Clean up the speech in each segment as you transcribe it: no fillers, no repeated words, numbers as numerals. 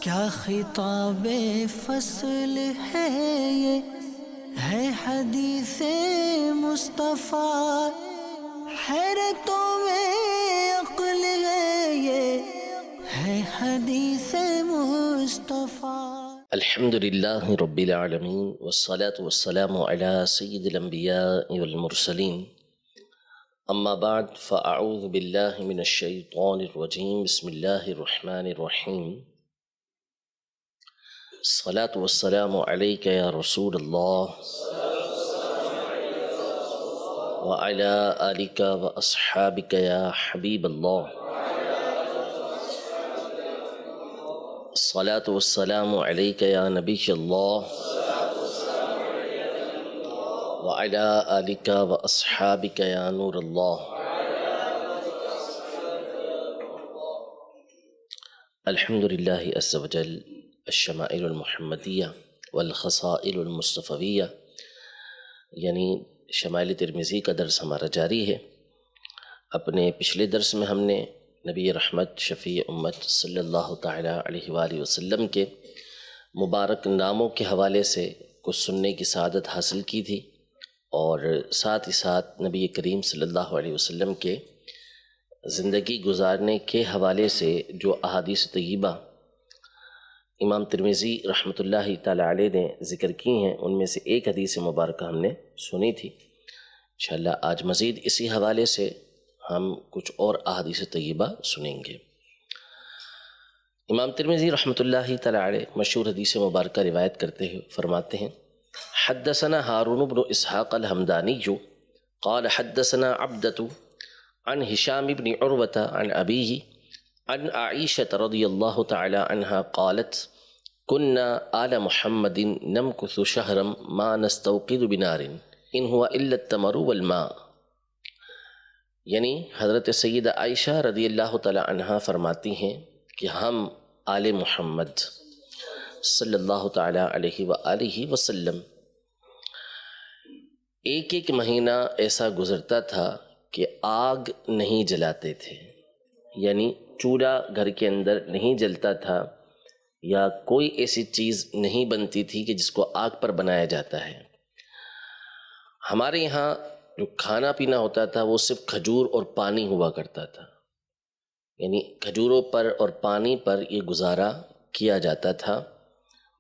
کیا خطاب فصل ہے یہ، ہے حدیث مصطفیٰ، حیرتوں میں عقل ہے یہ، ہے حدیث مصطفیٰ۔ الحمد للہ رب العالمین والصلاة والسلام علی سید الانبیاء والمرسلین، اما بعد فاعوذ باللہ من الشیطان الرجیم، بسم اللہ الرحمن الرحیم۔ الصلاة والسلام علیک یا رسول اللہ وعلی آلک واصحابک یا حبیب اللہ۔ الصلاة والسلام علیک یا نبی اللہ وعلی آلک واصحابک یا نور اللہ۔ الحمد للہ عز وجل، الشمائل المحمدیہ والخصائل المصطفیہ، یعنی شمائل ترمذی کا درس ہمارا جاری ہے۔ اپنے پچھلے درس میں ہم نے نبی رحمت شفیع امت صلی اللہ تعالیٰ علیہ وآلہ وسلم کے مبارک ناموں کے حوالے سے کچھ سننے کی سعادت حاصل کی تھی، اور ساتھ ہی ساتھ نبی کریم صلی اللہ علیہ وسلم کے زندگی گزارنے کے حوالے سے جو احادیث طیبہ امام ترمذی رحمۃ اللہ تعالیٰ علیہ نے ذکر کی ہیں، ان میں سے ایک حدیث مبارکہ ہم نے سنی تھی۔ انشاءاللہ آج مزید اسی حوالے سے ہم کچھ اور احادیث طیبہ سنیں گے۔ امام ترمذی رحمۃ اللہ تعالیٰ علیہ مشہور حدیث مبارکہ روایت کرتے ہوئے فرماتے ہیں: حدثنا ہارون بن اسحاق الحمدانی قال حدثنا عبدۃ عن ہشام بن عروۃ عن ابیہ عن عائشة رضی اللہ تعالی عنہا قالت كنا آل محمد نمکث شہرا ما نستوقد بنار ان هو الا التمر والماء، یعنی حضرت سیدہ عائشہ رضی اللہ تعالی عنہا فرماتی ہیں کہ ہم آل محمد صلی اللہ تعالی علیہ وآلہ وسلم ایک ایک مہینہ ایسا گزرتا تھا کہ آگ نہیں جلاتے تھے، یعنی چولہا گھر کے اندر نہیں جلتا تھا، یا کوئی ایسی چیز نہیں بنتی تھی کہ جس کو آگ پر بنایا جاتا ہے۔ ہمارے یہاں جو کھانا پینا ہوتا تھا وہ صرف کھجور اور پانی ہوا کرتا تھا، یعنی کھجوروں پر اور پانی پر یہ گزارا کیا جاتا تھا۔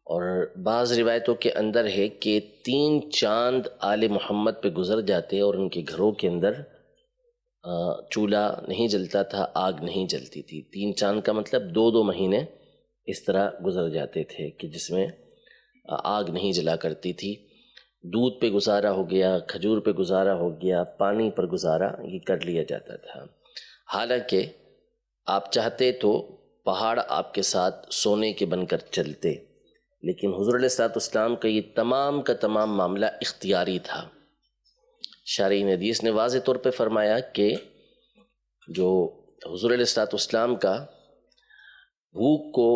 اور بعض روایتوں کے اندر ہے کہ 3 چاند آل محمد پہ گزر جاتے اور ان کے گھروں کے اندر چولہا نہیں جلتا تھا، آگ نہیں جلتی تھی۔ 3 چاند کا مطلب 2 مہینے اس طرح گزر جاتے تھے کہ جس میں آگ نہیں جلا کرتی تھی۔ دودھ پہ گزارا ہو گیا، کھجور پہ گزارا ہو گیا، پانی پر گزارا یہ کر لیا جاتا تھا۔ حالانکہ آپ چاہتے تو پہاڑ آپ کے ساتھ سونے کے بن کر چلتے، لیکن حضور علیہ الصلوۃ والسلام کا یہ تمام کا تمام معاملہ اختیاری تھا۔ شارحین حدیث نے واضح طور پہ فرمایا کہ جو حضور علیہ الصلوۃ والسلام کا بھوک کو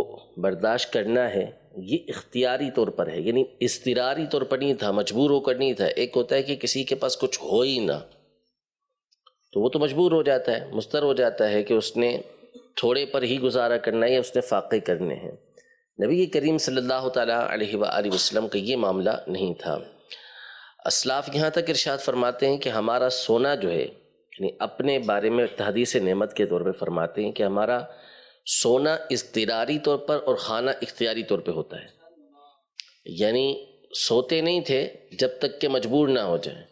برداشت کرنا ہے یہ اختیاری طور پر ہے، یعنی اضطراری طور پر نہیں تھا، مجبور ہو کر نہیں تھا۔ ایک ہوتا ہے کہ کسی کے پاس کچھ ہو ہی نہ تو وہ تو مجبور ہو جاتا ہے، مضطر ہو جاتا ہے کہ اس نے تھوڑے پر ہی گزارا کرنا ہے یا اس نے فاقے کرنے ہیں۔ نبی کریم صلی اللہ تعالیٰ علیہ وآلہ وسلم کا یہ معاملہ نہیں تھا۔ اسلاف یہاں تک ارشاد فرماتے ہیں کہ ہمارا سونا جو ہے، یعنی اپنے بارے میں تحدیث نعمت کے طور پہ فرماتے ہیں کہ ہمارا سونا اضطراری طور پر اور کھانا اختیاری طور پہ ہوتا ہے، یعنی سوتے نہیں تھے جب تک کہ مجبور نہ ہو جائیں،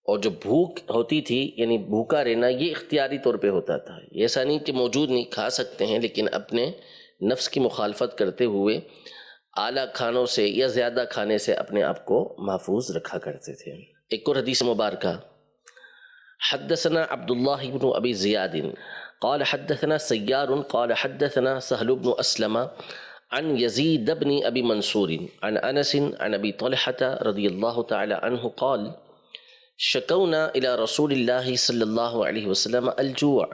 اور جو بھوک ہوتی تھی یعنی بھوکا رہنا یہ اختیاری طور پہ ہوتا تھا۔ ایسا نہیں کہ موجود نہیں، کھا سکتے ہیں، لیکن اپنے نفس کی مخالفت کرتے ہوئے اعلیٰ کھانوں سے یا زیادہ کھانے سے اپنے آپ کو محفوظ رکھا کرتے تھے۔ ایک اور حدیث مبارکہ: حدثنا عبداللہ بن ابی زیاد قال حدثنا سیار قال حدثنا سہل بن اسلم عن یزید بن ابی منصور عن انس عن ابی طلحة رضی اللہ تعالی عنہ قال شکونا الى رسول اللہ صلی اللہ علیہ وسلم الجوع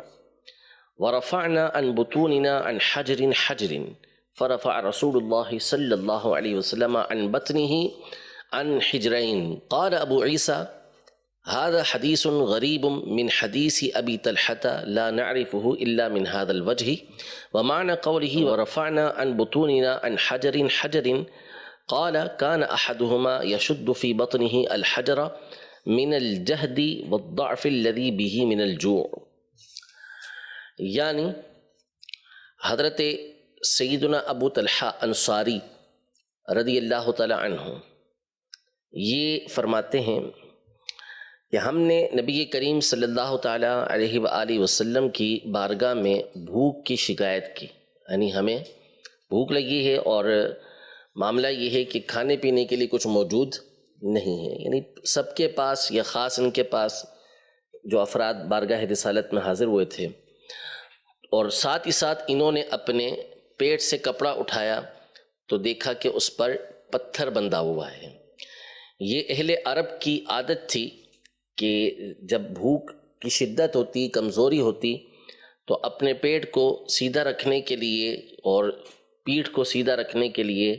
ورفعنا عن بطوننا عن حجر حجر فرفع رسول الله صلى الله عليه وسلم عن بطنه عن حجرين قال أبو عيسى هذا حديث غريب من حديث أبي طلحة لا نعرفه إلا من هذا الوجه ومعنى قوله ورفعنا عن بطوننا عن حجر حجر قال كان أحدهما يشد في بطنه الحجر من الجهد والضعف الذي به من الجوع. یعنی حضرت سیدنا ابو طلحہ انصاری رضی اللہ تعالی عنہ یہ فرماتے ہیں کہ ہم نے نبی کریم صلی اللہ تعالیٰ علیہ وآلہ وسلم کی بارگاہ میں بھوک کی شکایت کی، یعنی ہمیں بھوک لگی ہے اور معاملہ یہ ہے کہ کھانے پینے کے لیے کچھ موجود نہیں ہے، یعنی سب کے پاس یا خاص ان کے پاس جو افراد بارگاہ رسالت میں حاضر ہوئے تھے، اور ساتھ ہی ساتھ انہوں نے اپنے پیٹ سے کپڑا اٹھایا تو دیکھا کہ اس پر پتھر بندھا ہوا ہے۔ یہ اہل عرب کی عادت تھی کہ جب بھوک کی شدت ہوتی، کمزوری ہوتی، تو اپنے پیٹ کو سیدھا رکھنے کے لیے اور پیٹھ کو سیدھا رکھنے کے لیے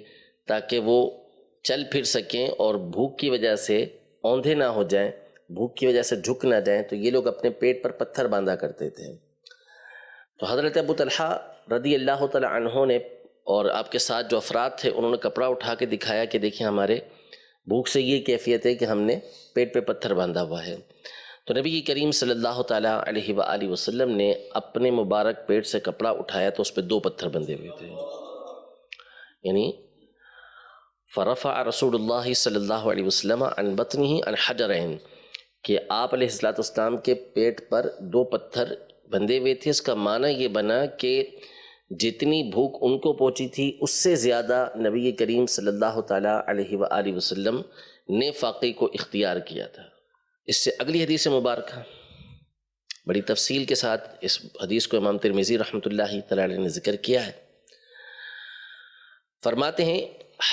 تاکہ وہ چل پھر سکیں اور بھوک کی وجہ سے اوندھے نہ ہو جائیں، بھوک کی وجہ سے جھک نہ جائیں، تو یہ لوگ اپنے پیٹ پر پتھر باندھا کرتے تھے۔ تو حضرت ابو طلحہ رضی اللہ تعالی عنہ نے اور آپ کے ساتھ جو افراد تھے انہوں نے کپڑا اٹھا کے دکھایا کہ دیکھیں ہمارے بھوک سے یہ کیفیت ہے کہ ہم نے پیٹ پہ پتھر باندھا ہوا ہے۔ تو نبی کریم صلی اللہ تعالیٰ علیہ وآلہ وسلم نے اپنے مبارک پیٹ سے کپڑا اٹھایا تو اس پہ 2 پتھر بندھے ہوئے تھے، یعنی فرفع رسول اللہ صلی اللہ علیہ وسلم عن بطنہ عن حجرین، کہ آپ علیہ السلام کے پیٹ پر 2 پتھر بندھے ہوئے تھے۔ اس کا معنی یہ بنا کہ جتنی بھوک ان کو پہنچی تھی اس سے زیادہ نبی کریم صلی اللہ تعالیٰ علیہ وآلہ وسلم نے فاقے کو اختیار کیا تھا۔ اس سے اگلی حدیث مبارکہ بڑی تفصیل کے ساتھ اس حدیث کو امام ترمذی رحمۃ اللہ تعالیٰ علیہ نے ذکر کیا ہے۔ فرماتے ہیں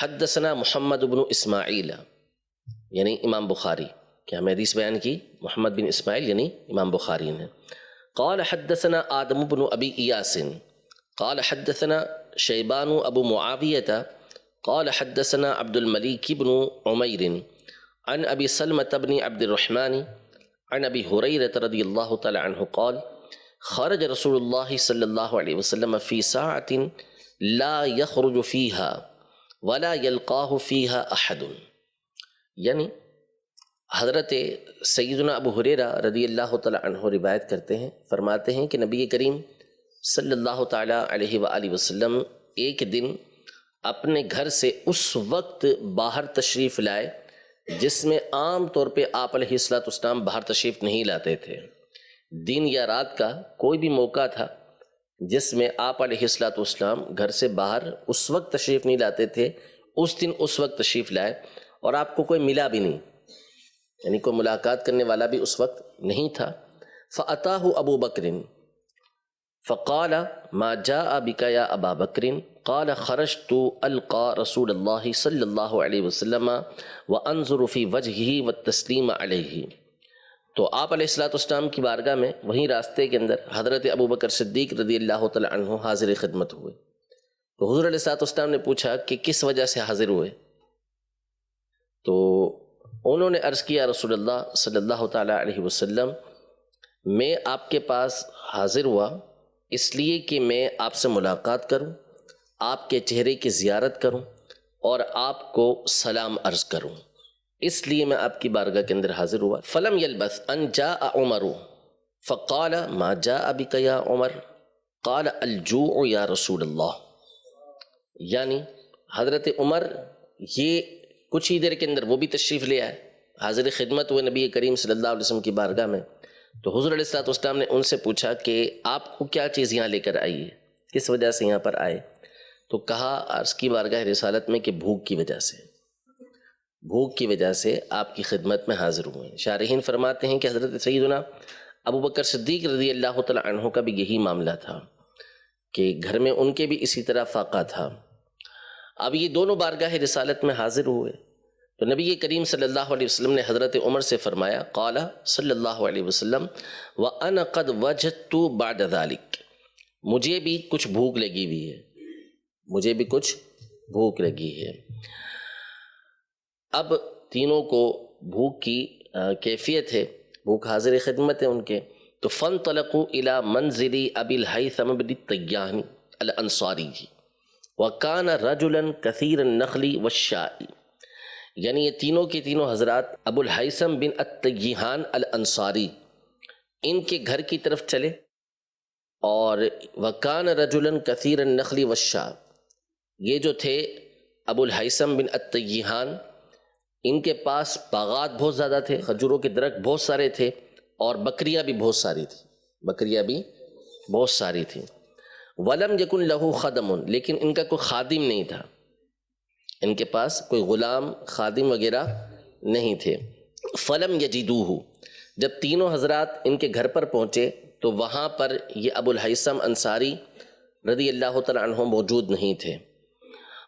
حدثنا محمد بن اسماعیل، یعنی امام بخاری، کہ ہمیں حدیث بیان کی محمد بن اسماعیل یعنی امام بخاری نے۔ قال حدثنا آدم بن ابی ایاس قال حدثنا شیبان ابو معاویہ قال حدثنا عبد الملک بن عمیر عن ابی سلمة بن عبد الرحمن عن ابی ہریرہ رضی اللہ تعالی عنہ قال خرج رسول اللہ صلی اللہ علیہ وسلم فی ساعۃ لا یخرج فیہا ولا یلقاہ فیہا احد، یعنی حضرت سیدنا ابو ہریرہ رضی اللہ تعالی عنہ روایت کرتے ہیں، فرماتے ہیں کہ نبی کریم صلی اللہ تعالیٰ علیہ وآلہ وسلم ایک دن اپنے گھر سے اس وقت باہر تشریف لائے جس میں عام طور پہ آپ علیہ السلام باہر تشریف نہیں لاتے تھے۔ دن یا رات کا کوئی بھی موقع تھا جس میں آپ علیہ السلام گھر سے باہر اس وقت تشریف نہیں لاتے تھے، اس دن اس وقت تشریف لائے اور آپ کو کوئی ملا بھی نہیں، یعنی کوئی ملاقات کرنے والا بھی اس وقت نہیں تھا۔ فَأَتَاهُ أَبُو بَكْرٍ فَقَالَ مَا جَاءَ بِكَ يَا أَبَا بَكْرٍ قَالَ خَرَجْتُ أَلْقَى رَسُولَ اللَّهِ صلی اللہ علیہ وسلم وَأَنظُرُ فِي وَجْهِهِ وَالتَّسْلِيمَ عَلَيْهِ۔ تو آپ علیہ السلام کی بارگاہ میں وہیں راستے کے اندر حضرت ابو بکر صدیق رضی اللہ تعالی عنہ حاضر خدمت ہوئے۔ تو حضور علیہ السلام نے پوچھا کہ کس وجہ سے حاضر ہوئے؟ تو انہوں نے عرض کیا رسول اللہ صلی اللہ تعالیٰ علیہ وسلم میں آپ کے پاس حاضر ہوا اس لیے کہ میں آپ سے ملاقات کروں، آپ کے چہرے کی زیارت کروں اور آپ کو سلام عرض کروں، اس لیے میں آپ کی بارگاہ کے اندر حاضر ہوا۔ فلم یلبث ان جاء عمر فقال ما جاء بک یا عمر قال الجوع یا رسول اللہ، یعنی حضرت عمر یہ کچھ ہی دیر کے اندر وہ بھی تشریف لے آئے، حاضر خدمت ہوئے نبی کریم صلی اللہ علیہ وسلم کی بارگاہ میں۔ تو حضور علیہ السلام نے ان سے پوچھا کہ آپ کو کیا چیز یہاں لے کر آئی ہے، کس وجہ سے یہاں پر آئے؟ تو کہا عرض کی بارگاہ رسالت میں کہ بھوک کی وجہ سے، بھوک کی وجہ سے آپ کی خدمت میں حاضر ہوئے۔ شارحین فرماتے ہیں کہ حضرت سیدنا ابو بکر صدیق رضی اللہ تعالی عنہ کا بھی یہی معاملہ تھا کہ گھر میں ان کے بھی اسی طرح فاقہ تھا۔ اب یہ دونوں بارگاہ رسالت میں حاضر ہوئے تو نبی کریم صلی اللہ علیہ وسلم نے حضرت عمر سے فرمایا قال صلی اللہ علیہ وسلم وَأَنَا قَدْ وَجَدْتُ بَعْدَ ذَلِكَ، مجھے بھی کچھ بھوک لگی ہوئی ہے، مجھے بھی کچھ بھوک لگی ہے۔ اب تینوں کو بھوک کی کیفیت ہے، بھوک حاضر خدمت ہے ان کے، تو فانطلقوا الى منزل ابی الہیثم بن الطیان الانصاری وکان رجلا کثیر النخل والشاء، یعنی یہ تینوں کے تینوں حضرات ابو الہیثم بن الطیان الانصاری ان کے گھر کی طرف چلے، اور وکان رجلا کثیر النخل والشاء، یہ جو تھے ابو الہیثم بن الطیان، ان کے پاس باغات بہت زیادہ تھے، کھجوروں کے درخت بہت سارے تھے، اور بکریاں بھی بہت ساری تھیں، بکریاں بھی بہت ساری تھیں۔ ولم یکن لہ خدم، لیکن ان کا کوئی خادم نہیں تھا، ان کے پاس کوئی غلام خادم وغیرہ نہیں تھے۔ فلم یجدوہ، جب تینوں حضرات ان کے گھر پر پہنچے تو وہاں پر یہ ابو الہیثم انصاری رضی اللہ تعالیٰ عنہ موجود نہیں تھے۔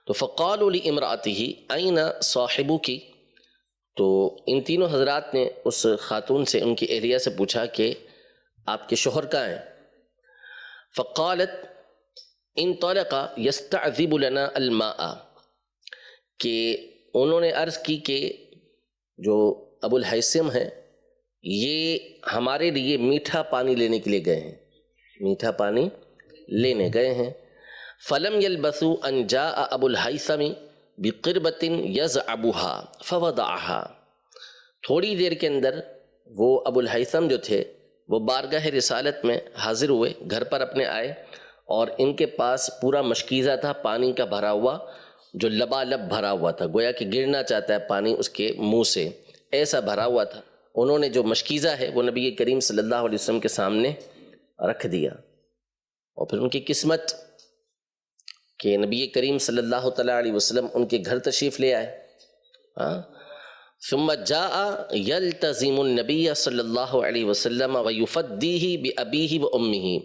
تو فقالوا لامرأتہ این صاحبک، تو ان تینوں حضرات نے اس خاتون سے، ان کی اہلیہ سے پوچھا کہ آپ کے شوہر کہاں ہیں؟ فقالت انطلق یستعذب لنا الماء، کہ انہوں نے عرض کی کہ جو ابو الہیثم ہیں یہ ہمارے لیے میٹھا پانی لینے کے لیے گئے ہیں، میٹھا پانی لینے گئے ہیں۔ فلم یلبثوا ان جاء ابو الہیثم بقربۃ یزعبها فوضعها، تھوڑی دیر کے اندر وہ ابو الہیثم جو تھے وہ بارگاہ رسالت میں حاضر ہوئے، گھر پر اپنے آئے، اور ان کے پاس پورا مشکیزہ تھا پانی کا بھرا ہوا، جو لبالب بھرا ہوا تھا، گویا کہ گرنا چاہتا ہے پانی اس کے منہ سے، ایسا بھرا ہوا تھا۔ انہوں نے جو مشکیزہ ہے وہ نبی کریم صلی اللہ علیہ وسلم کے سامنے رکھ دیا، اور پھر ان کی قسمت کہ نبی کریم صلی اللہ تعالیٰ علیہ وسلم ان کے گھر تشریف لے آئے۔ ثم جاء یلتزم النبی صلی اللہ علیہ وسلم ویفدیہ بابیہ وامہ،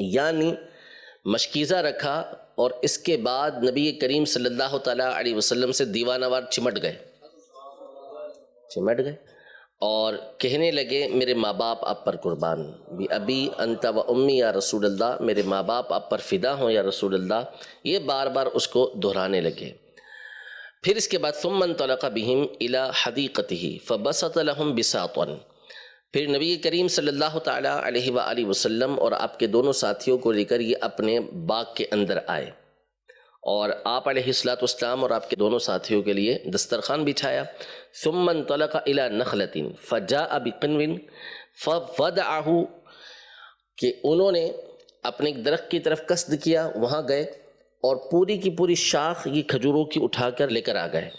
یعنی مشکیزہ رکھا اور اس کے بعد نبی کریم صلی اللہ تعالیٰ علیہ وسلم سے دیوانہ وار چمٹ گئے اور کہنے لگے میرے ماں باپ آپ پر قربان، بی ابی انت و امی یا رسول اللہ، میرے ماں باپ آپ پر فدا ہوں یا رسول اللہ، یہ بار بار اس کو دہرانے لگے۔ پھر اس کے بعد ثم انطلق بہم الی حدیقتہ فبسط لہم بساطا، پھر نبی کریم صلی اللہ تعالیٰ علیہ وآلہ وسلم اور آپ کے دونوں ساتھیوں کو لے کر یہ اپنے باغ کے اندر آئے، اور آپ علیہ السلام اور آپ کے دونوں ساتھیوں کے لیے دسترخوان بچھایا۔ ثم انطلق الی نخلۃ فجاء بقنو فوضعہ، کہ انہوں نے اپنے ایک درخت کی طرف قصد کیا، وہاں گئے اور پوری کی پوری شاخ یہ کھجوروں کی اٹھا کر لے کر آ گئے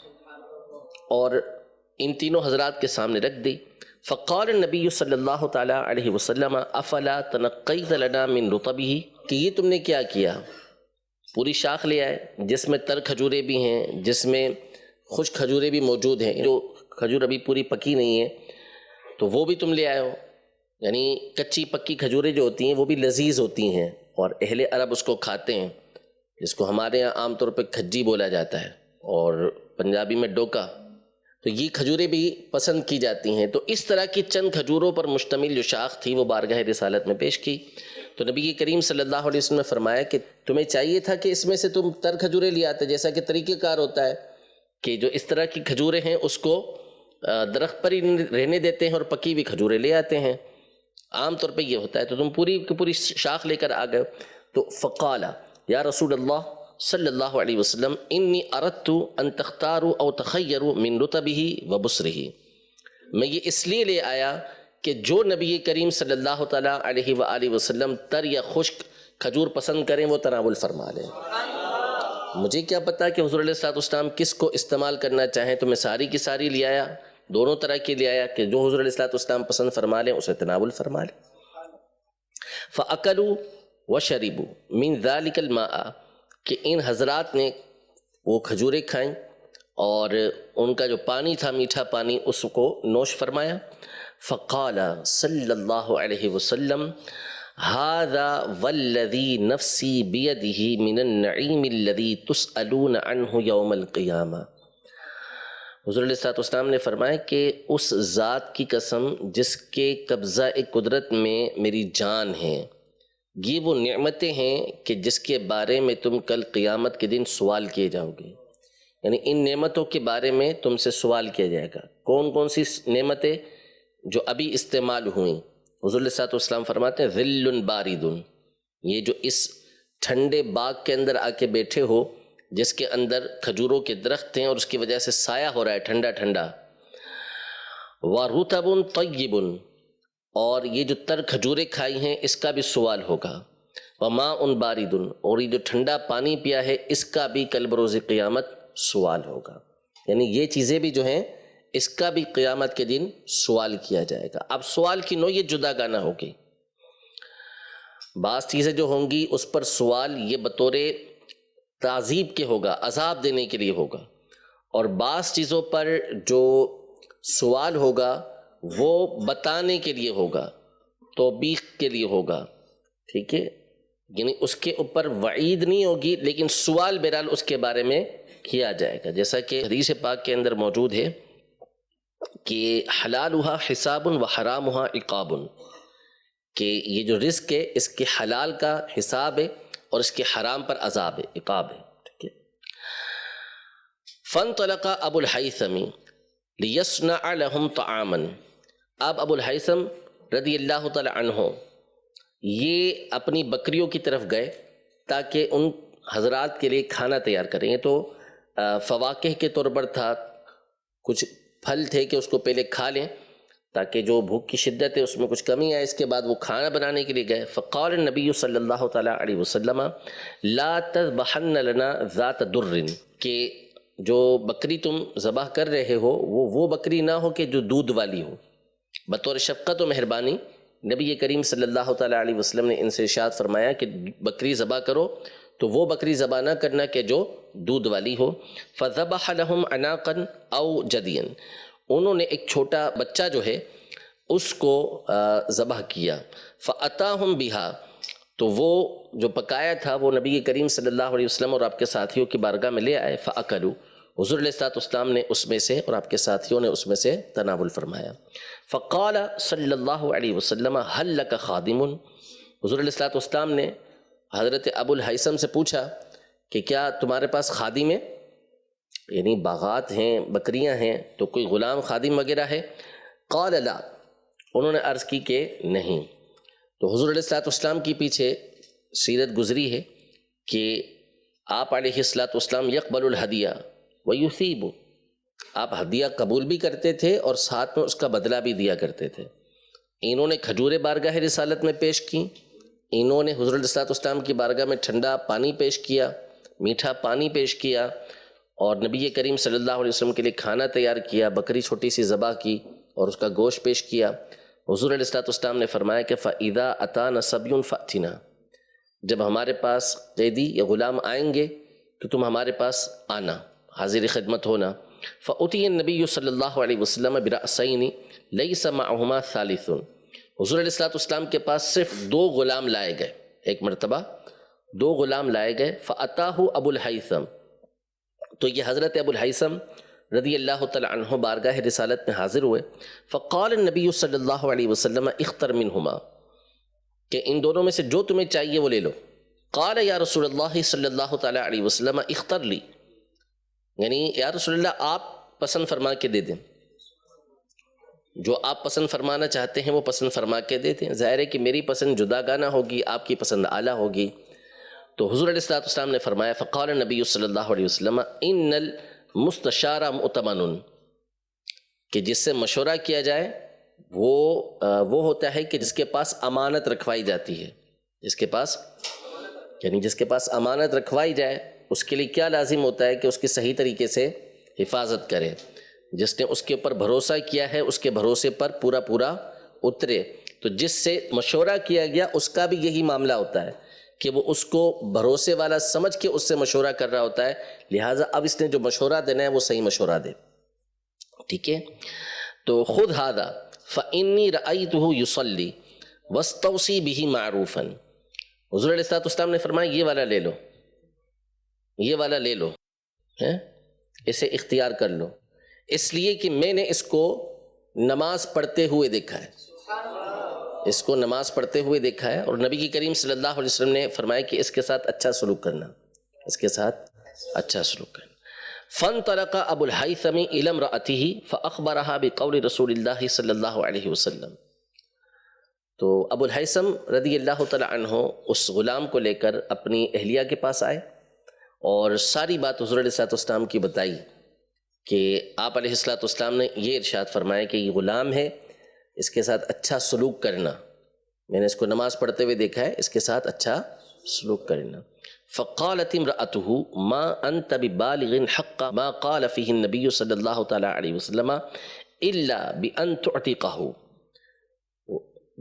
اور ان تینوں حضرات کے سامنے رکھ دی۔ فقال النبی صلی اللہ تعالیٰ علیہ وسلم افلا تنقیت لنا من رطبہ، کہ یہ تم نے کیا کیا، پوری شاخ لے آئے جس میں تر کھجورے بھی ہیں، جس میں خشک کھجورے بھی موجود ہیں، جو کھجور ابھی پوری پکی نہیں ہے تو وہ بھی تم لے آئے ہو، یعنی کچی پکی کھجوریں جو ہوتی ہیں وہ بھی لذیذ ہوتی ہیں اور اہل عرب اس کو کھاتے ہیں، جس کو ہمارے یہاں عام طور پہ کھجی بولا جاتا ہے اور پنجابی میں ڈوکا، تو یہ کھجوریں بھی پسند کی جاتی ہیں۔ تو اس طرح کی چند کھجوروں پر مشتمل جو شاخ تھی وہ بارگاہ رسالت میں پیش کی، تو نبی کریم صلی اللہ علیہ وسلم نے فرمایا کہ تمہیں چاہیے تھا کہ اس میں سے تم تر کھجوریں لے آتے، جیسا کہ طریقہ کار ہوتا ہے کہ جو اس طرح کی کھجوریں ہیں اس کو درخت پر ہی رہنے دیتے ہیں اور پکی ہوئی کھجوریں لے آتے ہیں، عام طور پہ یہ ہوتا ہے، تو تم پوری کی پوری شاخ لے کر آ گئے۔ تو فقال یا رسول اللہ صلی اللہ علیہ وسلم انی اردت ان تختاروا او تخیروا من رطبہ و بصرہ، میں یہ اس لیے لے آیا کہ جو نبی کریم صلی اللہ تعالیٰ علیہ وآلہ وسلم تر یا خشک کھجور پسند کریں وہ تناول فرما لیں، مجھے کیا پتا کہ حضور علیہ السلام کس کو استعمال کرنا چاہیں، تو میں ساری کی ساری لے آیا، دونوں طرح کی لے آیا کہ جو حضور علیہ السلام پسند فرما لیں اسے تناول فرما لیں۔ فَأَكَلُوا وَشَرِبُوا مِن ذَلِكَ الْمَاءَ، کہ ان حضرات نے وہ کھجوریں کھائیں اور ان کا جو پانی تھا میٹھا پانی اس کو نوش فرمایا۔ فقال صلی اللہ علیہ وسلم هذا والذی نفسی بیدہ من النعیم الذی تسألون عنہ یوم القیامہ، حضور علیہ السلام نے فرمایا کہ اس ذات کی قسم جس کے قبضہ قدرت میں میری جان ہے، یہ وہ نعمتیں ہیں کہ جس کے بارے میں تم کل قیامت کے دن سوال کیے جاؤ گے، یعنی ان نعمتوں کے بارے میں تم سے سوال کیا جائے گا۔ کون کون سی نعمتیں جو ابھی استعمال ہوئیں؟ حضور علیہ الصلوۃ والسلام فرماتے ہیں ظل بارد، یہ جو اس ٹھنڈے باغ کے اندر آ کے بیٹھے ہو، جس کے اندر کھجوروں کے درخت ہیں اور اس کی وجہ سے سایہ ہو رہا ہے ٹھنڈا ٹھنڈا، ورطب طیب، اور یہ جو تر کھجوریں کھائی ہیں اس کا بھی سوال ہوگا، وماء بارد، اور یہ جو ٹھنڈا پانی پیا ہے اس کا بھی کل بروز قیامت سوال ہوگا۔ یعنی یہ چیزیں بھی جو ہیں اس کا بھی قیامت کے دن سوال کیا جائے گا۔ اب سوال کی نوعیت جدا گانا ہوگی، بعض چیزیں جو ہوں گی اس پر سوال یہ بطور تعذیب کے ہوگا، عذاب دینے کے لیے ہوگا، اور بعض چیزوں پر جو سوال ہوگا وہ بتانے کے لیے ہوگا، توبیخ کے لیے ہوگا، ٹھیک ہے، یعنی اس کے اوپر وعید نہیں ہوگی لیکن سوال بہرحال اس کے بارے میں کیا جائے گا۔ جیسا کہ حدیث پاک کے اندر موجود ہے کہ حلالھا حساب و حرامھا عقاب، کہ یہ جو رزق ہے اس کے حلال کا حساب ہے اور اس کے حرام پر عذاب ہے، عقاب ہے، ٹھیک ہے۔ فانطلق ابو الہیثم لیصنع لهم طعاما، اب ابو الہیثم رضی اللہ تعالی عنہ یہ اپنی بکریوں کی طرف گئے تاکہ ان حضرات کے لیے کھانا تیار کریں۔ یہ تو فواکہ کے طور پر تھا، کچھ پھل تھے کہ اس کو پہلے کھا لیں تاکہ جو بھوک کی شدت ہے اس میں کچھ کمی آئے، اس کے بعد وہ کھانا بنانے کے لیے گئے۔ فقال النبی صلی اللہ تعالیٰ علیہ وسلم لا تذبحن لنا ذات در، کہ جو بکری تم ذبح کر رہے ہو وہ بکری نہ ہو کہ جو دودھ والی ہو۔ بطور شفقت و مہربانی نبی کریم صلی اللہ تعالیٰ علیہ وسلم نے ان سے ارشاد فرمایا کہ بکری ذبح کرو تو وہ بکری ذبح نہ کرنا کہ جو دودھ والی ہو۔ فذبح لهم عناقا او جدیا، انہوں نے ایک چھوٹا بچہ جو ہے اس کو ذبح کیا۔ فاتاہم بها، تو وہ جو پکایا تھا وہ نبی کریم صلی اللہ علیہ وسلم اور آپ کے ساتھیوں کی بارگاہ میں لے آئے۔ فاکلوا، حضور علیہ الصلوۃ والسلام نے اس میں سے اور آپ کے ساتھیوں نے اس میں سے تناول فرمایا۔ فقال صلی اللہ علیہ وسلم هل لک خادم، حضور علیہ الصلوۃ والسلام نے حضرت ابو الہیثم سے پوچھا کہ کیا تمہارے پاس خادم ہے، یعنی باغات ہیں، بکریاں ہیں، تو کوئی غلام خادم وغیرہ ہے؟ قال لا، انہوں نے عرض کی کہ نہیں۔ تو حضور علیہ الصلوۃ والسلام کی پیچھے سیرت گزری ہے کہ آپ علیہ الصلوۃ والسلام یقبل الہدیہ ویثیب، آپ ہدیہ قبول بھی کرتے تھے اور ساتھ میں اس کا بدلہ بھی دیا کرتے تھے۔ انہوں نے کھجوریں بارگاہ رسالت میں پیش کی، انہوں نے حضور علیہ الصلوۃ والسلام کی بارگاہ میں ٹھنڈا پانی پیش کیا، میٹھا پانی پیش کیا، اور نبی کریم صلی اللہ علیہ وسلم کے لیے کھانا تیار کیا، بکری چھوٹی سی ذبح کی اور اس کا گوشت پیش کیا۔ حضور علیہ الصلوۃ والسلام نے فرمایا کہ فَإِذَا أَتَانَ صَبْيٌ فَأْتِنَا، جب ہمارے پاس قیدی یا غلام آئیں گے تو تم ہمارے پاس آنا، حاضر خدمت ہونا۔ فَأُتِيَ النَّبِيُّ صلی اللہ علیہ وسلم بِرَأْسَيْنِ لَيْسَ مَعَهُمَا ثَالِثٌ، حضور علیہ الصلوۃ والسلام کے پاس صرف 2 غلام لائے گئے، ایک مرتبہ 2 غلام لائے گئے۔ فَأَتَاهُ أَبُو الْحَيْثَمْ، تو یہ حضرت ابو الہیثم رضی اللہ تعالی عنہ بارگاہ رسالت میں حاضر ہوئے۔ فقال النبی صلی اللہ علیہ وسلم اختر منہما، کہ ان دونوں میں سے جو تمہیں چاہیے وہ لے لو۔ قال یا رسول اللہ صلی اللہ تعالی علیہ وسلم اختر لی، یعنی یا رسول اللہ آپ پسند فرما کے دے دیں، جو آپ پسند فرمانا چاہتے ہیں وہ پسند فرما کے دے دیں۔ ظاہر ہے کہ میری پسند جدا گانا ہوگی، آپ کی پسند اعلیٰ ہوگی۔ تو حضور علیہ الصلوۃ والسلام نے فرمایا فقال النبی صلی اللہ علیہ وسلم ان المستشار مؤتمن، کہ جس سے مشورہ کیا جائے وہ ہوتا ہے کہ جس کے پاس امانت رکھوائی جاتی ہے، جس کے پاس یعنی جس کے پاس امانت رکھوائی جائے اس کے لیے کیا لازم ہوتا ہے کہ اس کی صحیح طریقے سے حفاظت کرے، جس نے اس کے اوپر بھروسہ کیا ہے اس کے بھروسے پر پورا اترے۔ تو جس سے مشورہ کیا گیا اس کا بھی یہی معاملہ ہوتا ہے کہ وہ اس کو بھروسے والا سمجھ کے اس سے مشورہ کر رہا ہوتا ہے، لہٰذا اب اس نے جو مشورہ دینا ہے وہ صحیح مشورہ دے، ٹھیک ہے۔ تو خود ھذا فإنی رأیتہ یصلی واستوصی بہ معروفا، حضور علیہ الصلوۃ والسلام نے فرمایا یہ والا لے لو، یہ والا لے لو، اسے اختیار کر لو، اس لیے کہ میں نے اس کو نماز پڑھتے ہوئے دیکھا ہے، اس کو نماز پڑھتے ہوئے دیکھا ہے، اور نبی کی کریم صلی اللہ علیہ وسلم نے فرمایا کہ اس کے ساتھ اچھا سلوک کرنا، اس کے ساتھ اچھا سلوک کرنا۔ فانطلق ابو الہیثم الی امرأته فاخبرها بقول رسول اللہ صلی اللہ علیہ وسلم. تو ابو الہیثم رضی اللہ تعالی عنہ اس غلام کو لے کر اپنی اہلیہ کے پاس آئے اور ساری بات حضور علیہ السلام کی بتائی کہ آپ علیہ السلام نے یہ ارشاد فرمایا کہ یہ غلام ہے، اس کے ساتھ اچھا سلوک کرنا، میں نے اس کو نماز پڑھتے ہوئے دیکھا ہے، اس کے ساتھ اچھا سلوک کرنا. فقالت امرأته ما انت ببالغ حق ما قال فيه النبي صلی اللہ تعالی علیہ وسلم الا بان تعتقه.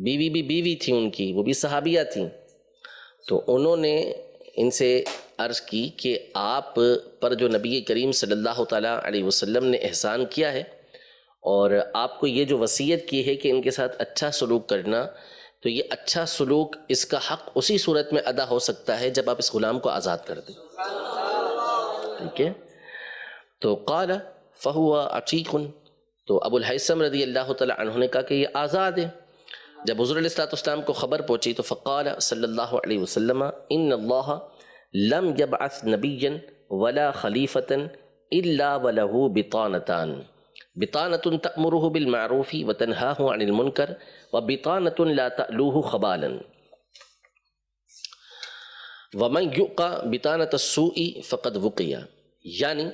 بیوی بھی بیوی تھی ان کی، وہ بھی صحابیہ تھیں، تو انہوں نے ان سے عرض کی کہ آپ پر جو نبی کریم صلی اللہ تعالیٰ علیہ وسلم نے احسان کیا ہے اور آپ کو یہ جو وصیت کی ہے کہ ان کے ساتھ اچھا سلوک کرنا، تو یہ اچھا سلوک اس کا حق اسی صورت میں ادا ہو سکتا ہے جب آپ اس غلام کو آزاد کر دیں. ٹھیک ہے، تو قال فہو عتیق، تو ابو الہیثم رضی اللہ تعالیٰ عنہ نے کہا کہ یہ آزاد ہے. جب حضور علیہ السلام کو خبر پہنچی تو فقال صلی اللہ علیہ وسلم ان اللہ لم یبعث نبیا ولا خلیفتا الا وله بطانتان، بطانة تأمره بالمعروف وتنهاه عن المنکر وبطانة لا تألوه خبالا ومن یؤق بطانة السوء فقد وقی. یعنی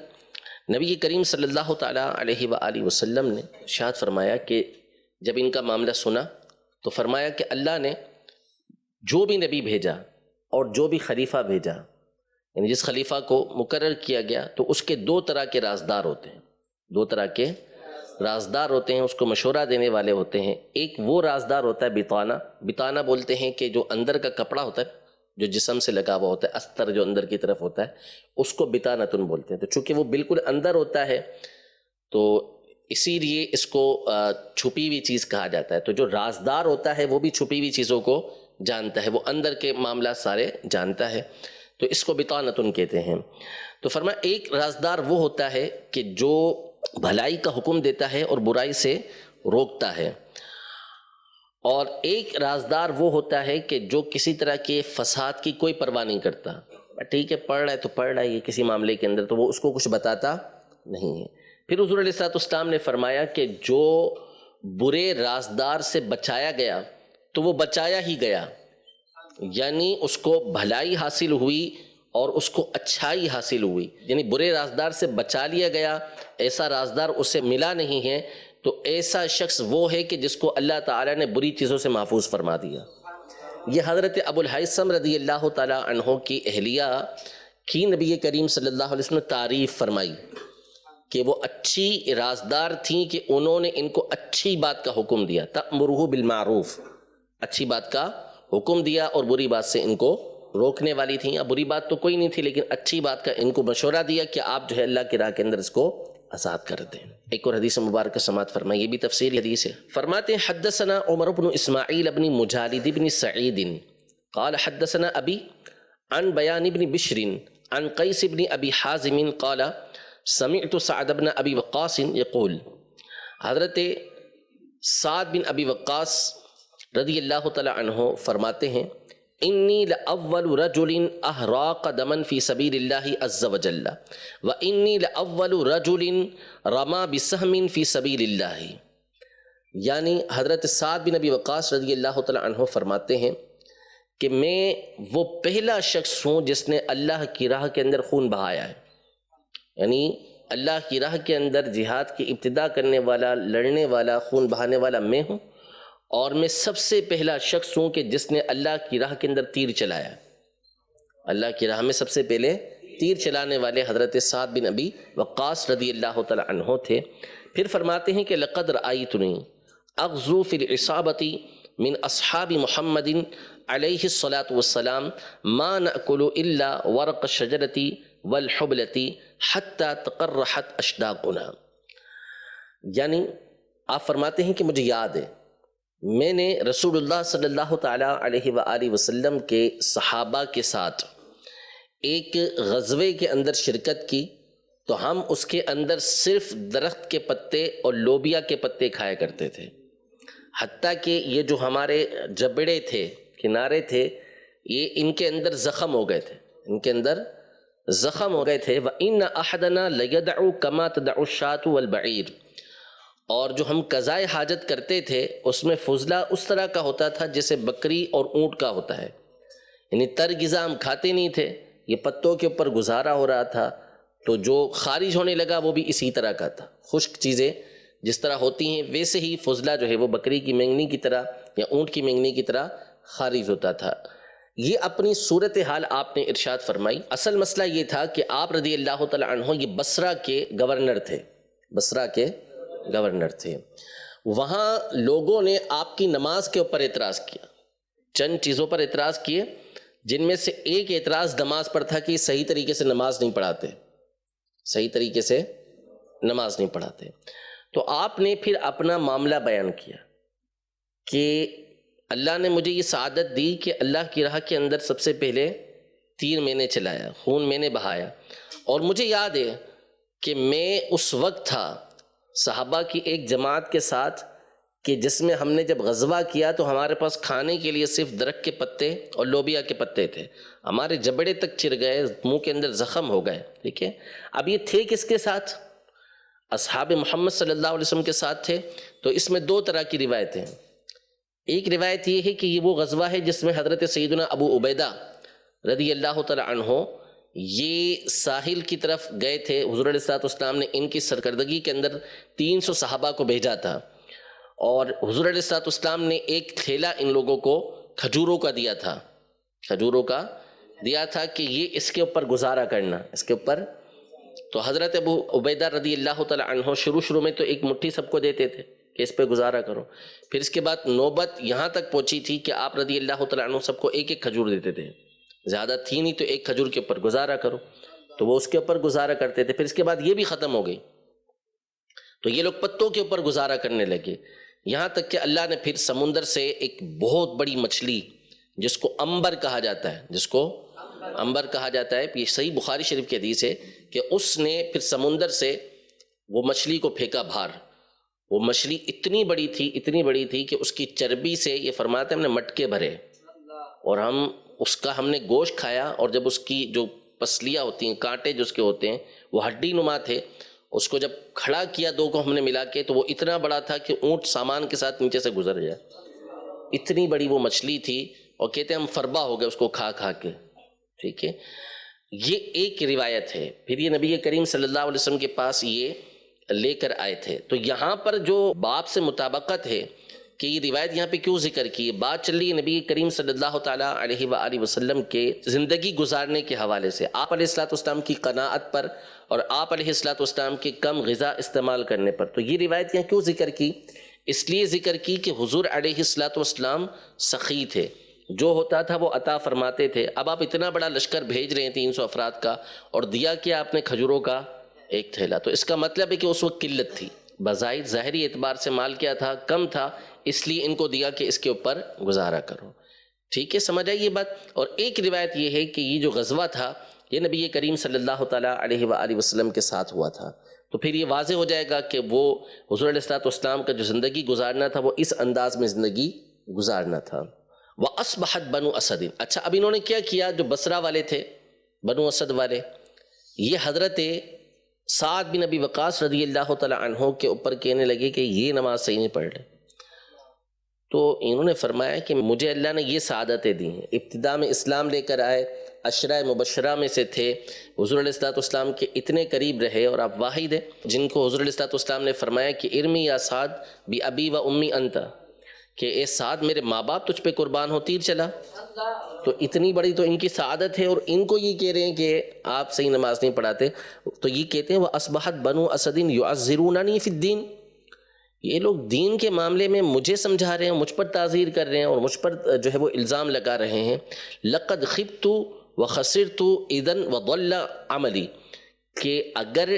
نبی کریم صلی اللہ تعالیٰ علیہ وآلہ وسلم نے ارشاد فرمایا کہ جب ان کا معاملہ سنا تو فرمایا کہ اللہ نے جو بھی نبی بھیجا اور جو بھی خلیفہ بھیجا، یعنی جس خلیفہ کو مقرر کیا گیا، تو اس کے دو طرح کے رازدار ہوتے ہیں، دو طرح کے رازدار ہوتے ہیں، اس کو مشورہ دینے والے ہوتے ہیں. ایک وہ رازدار ہوتا ہے بطانہ، بطانہ بولتے ہیں کہ جو اندر کا کپڑا ہوتا ہے جو جسم سے لگا ہوا ہوتا ہے، استر جو اندر کی طرف ہوتا ہے، اس کو بطانتن بولتے ہیں. تو چونکہ وہ بالکل اندر ہوتا ہے تو اسی لیے اس کو چھپی ہوئی چیز کہا جاتا ہے. تو جو رازدار ہوتا ہے وہ بھی چھپی ہوئی چیزوں کو جانتا ہے، وہ اندر کے معاملات سارے جانتا ہے، تو اس کو بطانتن کہتے ہیں. تو فرمایا ایک رازدار وہ ہوتا ہے کہ جو بھلائی کا حکم دیتا ہے اور برائی سے روکتا ہے، اور ایک رازدار وہ ہوتا ہے کہ جو کسی طرح کے فساد کی کوئی پرواہ نہیں کرتا. ٹھیک ہے، پڑھ رہا ہے تو پڑھ رہا ہے یہ کسی معاملے کے اندر، تو وہ اس کو کچھ بتاتا نہیں ہے. پھر حضور علیہ السلام نے فرمایا کہ جو برے رازدار سے بچایا گیا تو وہ بچایا ہی گیا، یعنی اس کو بھلائی حاصل ہوئی اور اس کو اچھائی حاصل ہوئی. یعنی برے رازدار سے بچا لیا گیا، ایسا رازدار اسے ملا نہیں ہے، تو ایسا شخص وہ ہے کہ جس کو اللہ تعالیٰ نے بری چیزوں سے محفوظ فرما دیا. یہ حضرت ابو الہیثم رضی اللہ تعالیٰ عنہ کی اہلیہ کی نبی کریم صلی اللہ علیہ وسلم نے تعریف فرمائی کہ وہ اچھی رازدار تھیں، کہ انہوں نے ان کو اچھی بات کا حکم دیا، تأمرہ بالمعروف، اچھی بات کا حکم دیا اور بری بات سے ان کو روکنے والی تھیں. اب بری بات تو کوئی نہیں تھی لیکن اچھی بات کا ان کو مشورہ دیا کہ آپ جو ہے اللہ کی راہ کے اندر اس کو آزاد کر دیں. ایک اور حدیث مبارکہ سماعت فرمائیں، یہ بھی تفسیر حدیث ہے. فرماتے ہیں حدثنا عمر بن اسماعیل بن مجالد بن سعید قال حدثنا ابی عن بیان بن بشر عن قیس بن ابی حازم قال سمعت سعد بن ابی وقاص یقول. حضرت سعد بن ابی وقاص رضی اللہ تعالی عنہ فرماتے ہیں انی لأول رجل احراق دما فی سبیل اللہ عز وجل وانی لأول رجل رما بسہم فی سبیل اللہ. یعنی حضرت سعد بن ابی وقاص رضی اللہ تعالی عنہ فرماتے ہیں کہ میں وہ پہلا شخص ہوں جس نے اللہ کی راہ کے اندر خون بہایا ہے. یعنی اللہ کی راہ کے اندر جہاد کی ابتدا کرنے والا، لڑنے والا، خون بہانے والا میں ہوں، اور میں سب سے پہلا شخص ہوں کہ جس نے اللہ کی راہ کے اندر تیر چلایا. اللہ کی راہ میں سب سے پہلے تیر چلانے والے حضرت سعد بن ابی وقاص رضی اللہ تعالی عنہ تھے. پھر فرماتے ہیں کہ لقد رأیتنی اغزو فی العصابۃ من اصحاب محمد علیہ الصلاۃ والسلام ما نأکل الا ورق الشجرۃ والحبلۃ حتی تقرحت اشداقنا. یعنی آپ فرماتے ہیں کہ مجھے یاد ہے میں نے رسول اللہ صلی اللہ تعالیٰ علیہ وآلہ وسلم کے صحابہ کے ساتھ ایک غزوے کے اندر شرکت کی، تو ہم اس کے اندر صرف درخت کے پتے اور لوبیا کے پتے کھایا کرتے تھے، حتیٰ کہ یہ جو ہمارے جبڑے تھے، کنارے تھے، یہ ان کے اندر زخم ہو گئے تھے، ان کے اندر زخم ہو گئے تھے. وَإِنَّ أَحَدَنَا لَيَدْعُ كَمَا تَدْعُ الشَّاةُ وَالْبَعِيرُ. اور جو ہم قضائے حاجت کرتے تھے اس میں فضلہ اس طرح کا ہوتا تھا جیسے بکری اور اونٹ کا ہوتا ہے، یعنی تر غذا ہم کھاتے نہیں تھے، یہ پتوں کے اوپر گزارا ہو رہا تھا، تو جو خارج ہونے لگا وہ بھی اسی طرح کا تھا. خشک چیزیں جس طرح ہوتی ہیں ویسے ہی فضلہ جو ہے وہ بکری کی مینگنی کی طرح یا اونٹ کی مینگنی کی طرح خارج ہوتا تھا. یہ اپنی صورتحال آپ نے ارشاد فرمائی. اصل مسئلہ یہ تھا کہ آپ رضی اللہ تعالی عنہ یہ بصرہ کے گورنر تھے، بصرہ کے گورنر تھے. وہاں لوگوں نے آپ کی نماز کے اوپر اعتراض کیا، چند چیزوں پر اعتراض کیے، جن میں سے ایک اعتراض نماز پر تھا کہ صحیح طریقے سے نماز نہیں پڑھاتے، صحیح طریقے سے نماز نہیں پڑھاتے. تو آپ نے پھر اپنا معاملہ بیان کیا کہ اللہ نے مجھے یہ سعادت دی کہ اللہ کی راہ کے اندر سب سے پہلے تیر میں نے چلایا، خون میں نے بہایا، اور مجھے یاد ہے کہ میں اس وقت تھا صحابہ کی ایک جماعت کے ساتھ کہ جس میں ہم نے جب غزوہ کیا تو ہمارے پاس کھانے کے لیے صرف درخت کے پتے اور لوبیا کے پتے تھے، ہمارے جبڑے تک چر گئے، منہ کے اندر زخم ہو گئے. ٹھیک ہے، اب یہ تھے کس کے ساتھ؟ اصحاب محمد صلی اللہ علیہ وسلم کے ساتھ تھے. تو اس میں دو طرح کی روایتیں ہیں. ایک روایت یہ ہے کہ یہ وہ غزوہ ہے جس میں حضرت سیدنا ابو عبیدہ رضی اللہ تعالی عنہ یہ ساحل کی طرف گئے تھے. حضور علیہ السلام نے ان کی سرکردگی کے اندر 300 صحابہ کو بھیجا تھا، اور حضور علیہ السلام نے ایک تھیلا ان لوگوں کو کھجوروں کا دیا تھا، کھجوروں کا دیا تھا کہ یہ اس کے اوپر گزارا کرنا، اس کے اوپر. تو حضرت ابو عبیدہ رضی اللہ تعالی عنہ شروع میں تو ایک مٹھی سب کو دیتے تھے کہ اس پہ گزارا کرو. پھر اس کے بعد نوبت یہاں تک پہنچی تھی کہ آپ رضی اللہ تعالی عنہ سب کو ایک ایک کھجور دیتے تھے، زیادہ تھی نہیں تو ایک کھجور کے اوپر گزارا کرو، تو وہ اس کے اوپر گزارا کرتے تھے. پھر اس کے بعد یہ بھی ختم ہو گئی تو یہ لوگ پتوں کے اوپر گزارا کرنے لگے، یہاں تک کہ اللہ نے پھر سمندر سے ایک بہت بڑی مچھلی جس کو عنبر کہا جاتا ہے، جس کو عنبر کہا جاتا ہے، یہ صحیح بخاری شریف کی حدیث ہے کہ اس نے پھر سمندر سے وہ مچھلی کو پھینکا باہر. وہ مچھلی اتنی بڑی تھی کہ اس کی چربی سے یہ فرماتے ہیں ہم نے مٹکے بھرے، اور ہم نے گوشت کھایا، اور جب اس کی جو پسلیاں ہوتی ہیں، کانٹے جو اس کے ہوتے ہیں وہ ہڈی نما تھے، اس کو جب کھڑا کیا دو کو ہم نے ملا کے تو وہ اتنا بڑا تھا کہ اونٹ سامان کے ساتھ نیچے سے گزر جائے، اتنی بڑی وہ مچھلی تھی. اور کہتے ہیں ہم فربا ہو گئے اس کو کھا کھا کے. ٹھیک ہے، یہ ایک روایت ہے. پھر یہ نبی کریم صلی اللہ علیہ وسلم کے پاس یہ لے کر آئے تھے. تو یہاں پر جو باب سے مطابقت ہے کہ یہ روایت یہاں پہ کیوں ذکر کی ہے، بات چل رہی ہے نبی کریم صلی اللہ تعالیٰ علیہ وآلہ وسلم کے زندگی گزارنے کے حوالے سے، آپ علیہ السلام کی قناعت پر اور آپ علیہ السلام کے کم غذا استعمال کرنے پر. تو یہ روایت یہاں کیوں ذکر کی؟ اس لیے ذکر کی کہ حضور علیہ السلام سخی تھے، جو ہوتا تھا وہ عطا فرماتے تھے. اب آپ اتنا بڑا لشکر بھیج رہے ہیں 300 افراد کا، اور دیا کیا آپ نے کھجوروں کا ایک تھیلا. تو اس کا مطلب ہے کہ اس وقت قلت تھی، بظاہر ظاہری اعتبار سے مال کیا تھا، کم تھا، اس لیے ان کو دیا کہ اس کے اوپر گزارا کرو. ٹھیک ہے، سمجھ آئی یہ بات. اور ایک روایت یہ ہے کہ یہ جو غزوہ تھا یہ نبی کریم صلی اللہ تعالیٰ علیہ وآلہ وسلم کے ساتھ ہوا تھا. تو پھر یہ واضح ہو جائے گا کہ وہ حضور علیہ السلام کا جو زندگی گزارنا تھا وہ اس انداز میں زندگی گزارنا تھا. وَأَصْبَحَتْ بَنُو أَسَدٍ. اچھا، اب انہوں نے کیا کیا؟ جو بصرہ والے تھے، بنو اسد والے، یہ حضرت سعد بن ابی وقاص رضی اللہ تعالی عنہ کے اوپر کہنے لگے کہ یہ نماز صحیح نہیں پڑھ رہے. تو انہوں نے فرمایا کہ مجھے اللہ نے یہ سعادتیں دی ہیں، ابتدا میں اسلام لے کر آئے، عشرہ مبشرہ میں سے تھے، حضور علیہ السلام کے اتنے قریب رہے، اور آپ واحد ہیں جن کو حضور علیہ السلام نے فرمایا کہ ارمی یا سعد بی ابی و امی انت، کہ اے سعد میرے ماں باپ تجھ پہ قربان ہو، تیر چلا. تو اتنی بڑی تو ان کی سعادت ہے، اور ان کو یہ کہہ رہے ہیں کہ آپ صحیح نماز نہیں پڑھاتے. تو یہ کہتے ہیں وَأَصْبَحَتْ بَنُو أَسَدٍ يُعَذِّرُونَنِي فِي الدِّينِ. یہ لوگ دین کے معاملے میں مجھے سمجھا رہے ہیں، مجھ پر تعزیر کر رہے ہیں، اور مجھ پر جو ہے وہ الزام لگا رہے ہیں. لَقَدْ خِبْتُ وَخَسِرْتُ إِذًا وَضَلَّ عَمَلِي. کہ اگر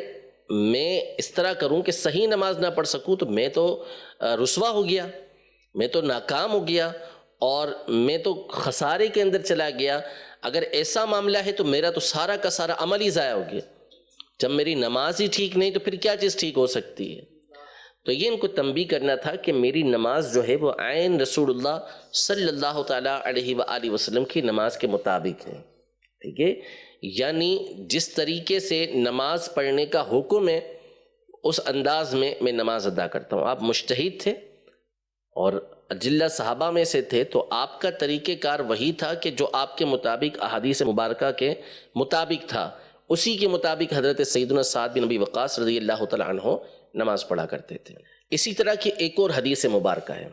میں اس طرح کروں کہ صحیح نماز نہ پڑھ سکوں تو میں تو رسوا ہو گیا، میں تو ناکام ہو گیا، اور میں تو خسارے کے اندر چلا گیا. اگر ایسا معاملہ ہے تو میرا تو سارا کا سارا عمل ہی ضائع ہو گیا. جب میری نماز ہی ٹھیک نہیں تو پھر کیا چیز ٹھیک ہو سکتی ہے؟ تو یہ ان کو تنبیہ کرنا تھا کہ میری نماز جو ہے وہ عین رسول اللہ صلی اللہ تعالیٰ علیہ وآلہ وسلم کی نماز کے مطابق ہے. ٹھیک ہے، یعنی جس طریقے سے نماز پڑھنے کا حکم ہے اس انداز میں میں نماز ادا کرتا ہوں۔ آپ مجتہد تھے اور اجلہ صحابہ میں سے تھے، تو آپ کا طریقہ کار وہی تھا کہ جو آپ کے مطابق احادیث مبارکہ کے مطابق تھا، اسی کے مطابق حضرت سیدنا سعد بن ابی وقاص رضی اللہ تعالیٰ عنہ نماز پڑھا کرتے تھے۔ اسی طرح کی ایک اور حدیث مبارکہ ہے،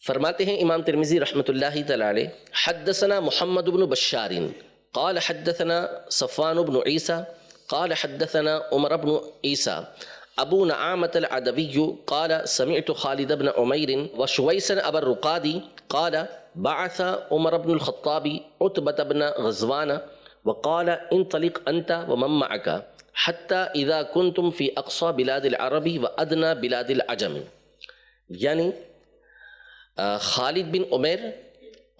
فرماتے ہیں امام ترمذی رحمۃ اللہ تعالیٰ علیہ، حدثنا محمد بن بشار قال حدثنا صفوان بن عیسیٰ قال حدثنا عمر بن عیسیٰ ابو نعامة العدوی قال سمعت خالد بن عمیر وشویسا ابا الرقادی قال بعث عمر بن الخطاب عتبة بن غزوان وقال انطلق انت ومن معك حتى اذا كنتم في اقصى بلاد العرب وادنى بلاد العجم، یعنی خالد بن عمیر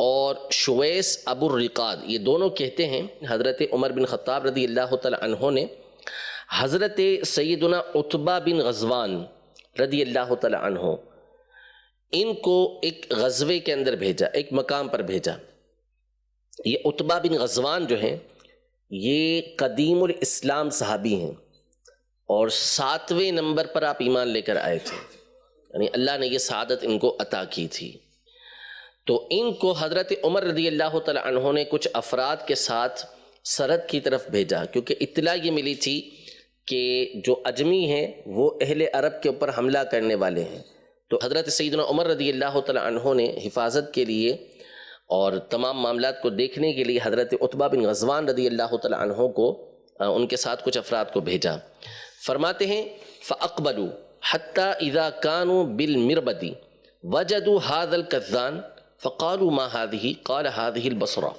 اور شویس ابو الرقاد یہ دونوں کہتے ہیں حضرت عمر بن خطاب رضی اللہ تعالی عنہ نے حضرت سیدنا عتبہ بن غزوان رضی اللہ تعالی عنہ ان کو ایک غزوے کے اندر بھیجا، ایک مقام پر بھیجا۔ یہ عتبہ بن غزوان جو ہیں یہ قدیم الاسلام صحابی ہیں اور 7ویں نمبر پر آپ ایمان لے کر آئے تھے، یعنی اللہ نے یہ سعادت ان کو عطا کی تھی۔ تو ان کو حضرت عمر رضی اللہ تعالی عنہ نے کچھ افراد کے ساتھ سرحد کی طرف بھیجا، کیونکہ اطلاع یہ ملی تھی کہ جو اجمی ہیں وہ اہل عرب کے اوپر حملہ کرنے والے ہیں۔ تو حضرت سیدنا عمر رضی اللہ تعالی عنہ نے حفاظت کے لیے اور تمام معاملات کو دیکھنے کے لیے حضرت عتبہ بن غزوان رضی اللہ تعالی عنہ کو ان کے ساتھ کچھ افراد کو بھیجا۔ فرماتے ہیں فَأَقْبَلُوا حَتَّى إِذَا كَانُوا بِالْمِرْبَدِ وَجَدُوا هَذَا الْكَذَّانَ فَقَالُوا مَا هَذِهِ قَالَ هَذِهِ الْبَصْرَةُ۔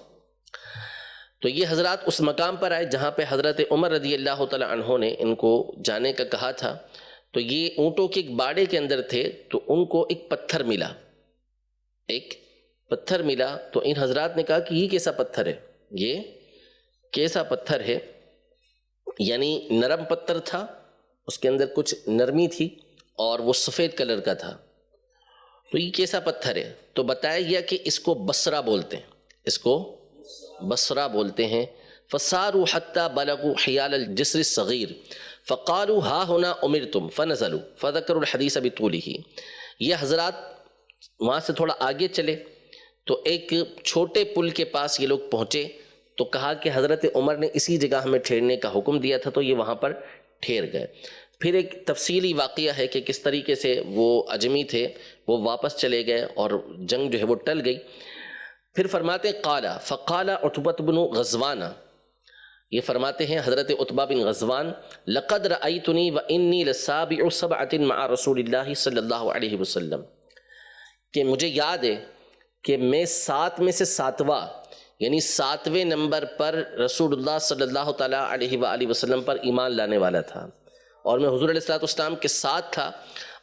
تو یہ حضرات اس مقام پر آئے جہاں پہ حضرت عمر رضی اللہ تعالی عنہ نے ان کو جانے کا کہا تھا۔ تو یہ اونٹوں کے ایک باڑے کے اندر تھے، تو ان کو ایک پتھر ملا، ایک پتھر ملا۔ تو ان حضرات نے کہا کہ یہ کیسا پتھر ہے، یہ کیسا پتھر ہے، یعنی نرم پتھر تھا، اس کے اندر کچھ نرمی تھی اور وہ سفید کلر کا تھا۔ تو یہ کیسا پتھر ہے؟ تو بتایا گیا کہ اس کو بصرہ بولتے ہیں، اس کو بصرہ بولتے ہیں۔ فَصَارُوا حَتَّى بَلَغُوا حِيَالَ الْجِسْرِ الصَّغِيرِ فَقَالُوا هَا هُنَا أُمِرْتُمْ فَنَزَلُوا فَذَكَرُوا الْحَدِيثَ بِطُولِهِ۔ یہ حضرات وہاں سے تھوڑا آگے چلے تو ایک چھوٹے پل کے پاس یہ لوگ پہنچے، تو کہا کہ حضرت عمر نے اسی جگہ ہمیں ٹھہرنے کا حکم دیا تھا، تو یہ وہاں پر ٹھہر گئے۔ پھر ایک تفصیلی واقعہ ہے کہ کس طریقے سے وہ اجمی تھے وہ واپس چلے گئے اور جنگ جو ہے وہ ٹل گئی۔ پھر فرماتے قال فقال عتبہ بن غزوان، یہ فرماتے ہیں حضرت عتبہ بن غزوان لقد رأیتنی وانی لسابع سبعۃ مع رسول اللہ صلی اللہ علیہ وسلم، کہ مجھے یاد ہے کہ میں 7 میں سے 7واں یعنی 7ویں نمبر پر رسول اللہ صلی اللہ تعالیٰ علیہ وآلہ وسلم پر ایمان لانے والا تھا، اور میں حضور علیہ السلام کے ساتھ تھا۔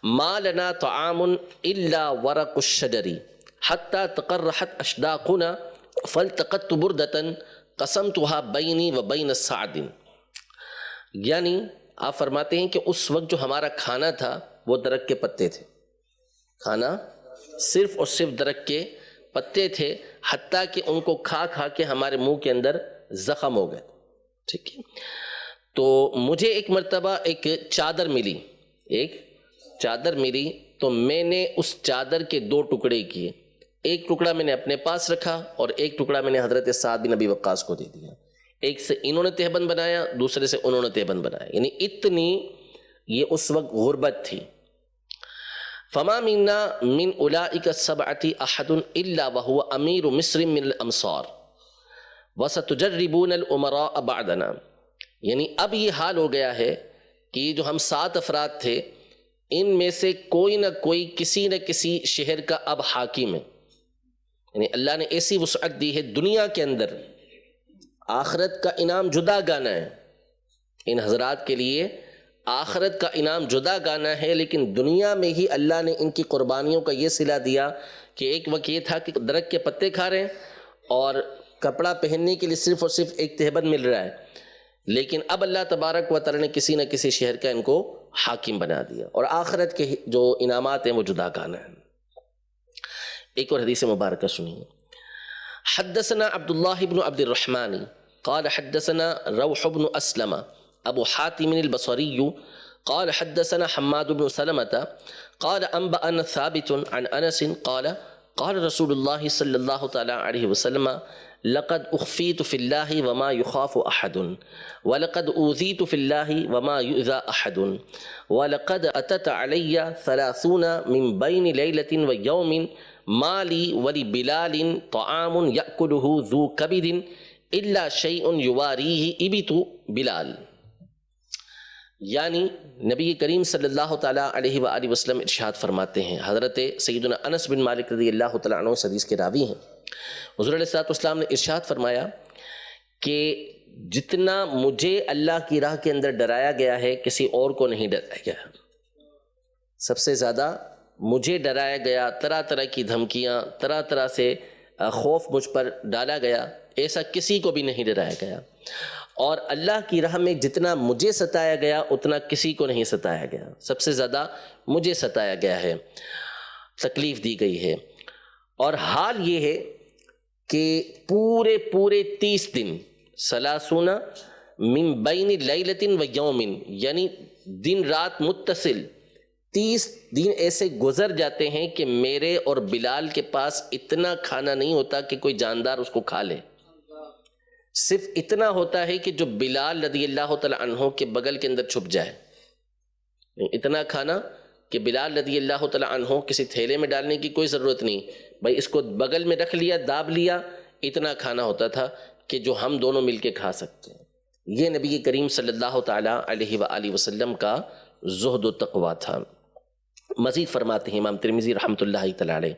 ما لنا طعام الا ورق الشجر حتى تقرحت اشداقنا فالتقطت بردة قسمتها بینی و بین سعد، یعنی آپ فرماتے ہیں کہ اس وقت جو ہمارا کھانا تھا وہ درخت کے پتے تھے، کھانا صرف اور صرف درخت کے پتے تھے، حتیٰ کہ ان کو کھا کھا کے ہمارے منہ کے اندر زخم ہو گئے۔ ٹھیک ہے، تو مجھے ایک مرتبہ ایک چادر ملی، ایک چادر ملی، تو میں نے اس چادر کے 2 ٹکڑے کیے، ایک ٹکڑا میں نے اپنے پاس رکھا اور ایک ٹکڑا میں نے حضرت سعد بن ابی وقاص کو دے دیا۔ ایک سے انہوں نے تہبند بنایا، دوسرے سے انہوں نے تہبند بنایا، یعنی اتنی یہ اس وقت غربت تھی۔ فما منا من اولئک السبعۃ احد الا وهو امیر مصر من الامصار وستجربون الامراء بعدنا، یعنی اب یہ حال ہو گیا ہے کہ جو ہم 7 افراد تھے ان میں سے کوئی نہ کوئی کسی نہ کسی شہر کا اب حاکم ہے، یعنی اللہ نے ایسی وسعت دی ہے دنیا کے اندر، آخرت کا انعام جدا گانا ہے ان حضرات کے لیے، آخرت کا انعام جدا گانا ہے، لیکن دنیا میں ہی اللہ نے ان کی قربانیوں کا یہ صلہ دیا کہ ایک وقت یہ تھا کہ درخت کے پتے کھا رہے ہیں اور کپڑا پہننے کے لیے صرف اور صرف ایک تہبند مل رہا ہے، لیکن اب اللہ تبارک و تعالی نے کسی نہ کسی شہر کا ان کو حاکم بنا دیا، اور آخرت کے جو انعامات ہیں وہ جدا گانا ہے۔ ایک اور حدیث مبارکہ سنیے، حدثنا عبد الله بن عبد الرحمن قال حدثنا روح بن أسلم أبو حاتم البصري قال حدثنا حماد بن سلمة قال أنبأنا ثابت عن أنس قال قال رسول الله صلى الله تعالى عليه وسلم لقد أخفيت في الله وما يخاف أحد ولقد أوذيت في الله وما يؤذى أحد ولقد أتت علي 30 من بين ليلة ويوم ما لي ولبلال طعام يأكله ذو كبد إلا شيء يواريه إبط بلال. یعنی نبی کریم صلی اللہ تعالیٰ علیہ وآلہ وسلم ارشاد فرماتے ہیں، حضرت سیدنا انس بن مالک رضی اللہ تعالیٰ عنہ اس حدیث کے راوی ہیں، حضور علیہ السلام نے ارشاد فرمایا کہ جتنا مجھے اللہ کی راہ کے اندر ڈرایا گیا ہے کسی اور کو نہیں ڈرایا گیا، سب سے زیادہ مجھے ڈرایا گیا، طرح طرح کی دھمکیاں، طرح طرح سے خوف مجھ پر ڈالا گیا، ایسا کسی کو بھی نہیں ڈرایا گیا، اور اللہ کی راہ میں جتنا مجھے ستایا گیا اتنا کسی کو نہیں ستایا گیا، سب سے زیادہ مجھے ستایا گیا ہے، تکلیف دی گئی ہے۔ اور حال یہ ہے کہ پورے 30 دن 30 من بین لیلۃ و یوم، یعنی دن رات متصل 30 دن ایسے گزر جاتے ہیں کہ میرے اور بلال کے پاس اتنا کھانا نہیں ہوتا کہ کوئی جاندار اس کو کھا لے، صرف اتنا ہوتا ہے کہ جو بلال رضی اللہ تعالی عنہ کے بغل کے اندر چھپ جائے، اتنا کھانا کہ بلال رضی اللہ تعالی عنہ کسی تھیلے میں ڈالنے کی کوئی ضرورت نہیں، بھائی اس کو بغل میں رکھ لیا، داب لیا، اتنا کھانا ہوتا تھا کہ جو ہم دونوں مل کے کھا سکتے ہیں۔ یہ نبی کریم صلی اللہ تعالی علیہ وآلہ وسلم کا زہد و تقوی تھا۔ مزید فرماتے ہیں امام ترمذی رحمۃ اللہ تعالی علیہ،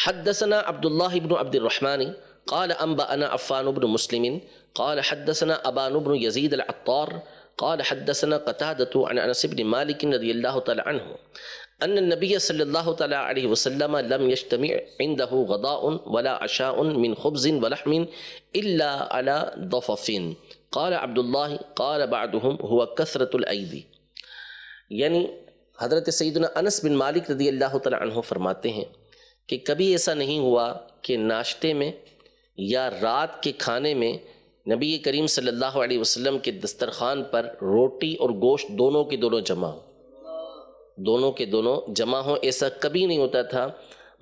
حدثنا عبداللہ بن عبد الرحمن قال انبأنا عفان بن مسلم قال حدثنا ابان بن يزيد العطار قال حدثنا قتادة عن انس بن مالك رضي الله تعالى عنه ان النبي صلى الله تعالى عليه وسلم لم يجتمع عنده غداء ولا عشاء من خبز ولحم الا على ضفف قال عبد الله قال بعضهم هو كثرة الايدي۔ یعنی حضرت سیدنا انس بن مالک رضی اللہ تعالی عنہ فرماتے ہیں کہ کبھی ایسا نہیں ہوا کہ ناشتے میں یا رات کے کھانے میں نبی کریم صلی اللہ علیہ وسلم کے دسترخوان پر روٹی اور گوشت دونوں کے دونوں جمع ہوں، ایسا کبھی نہیں ہوتا تھا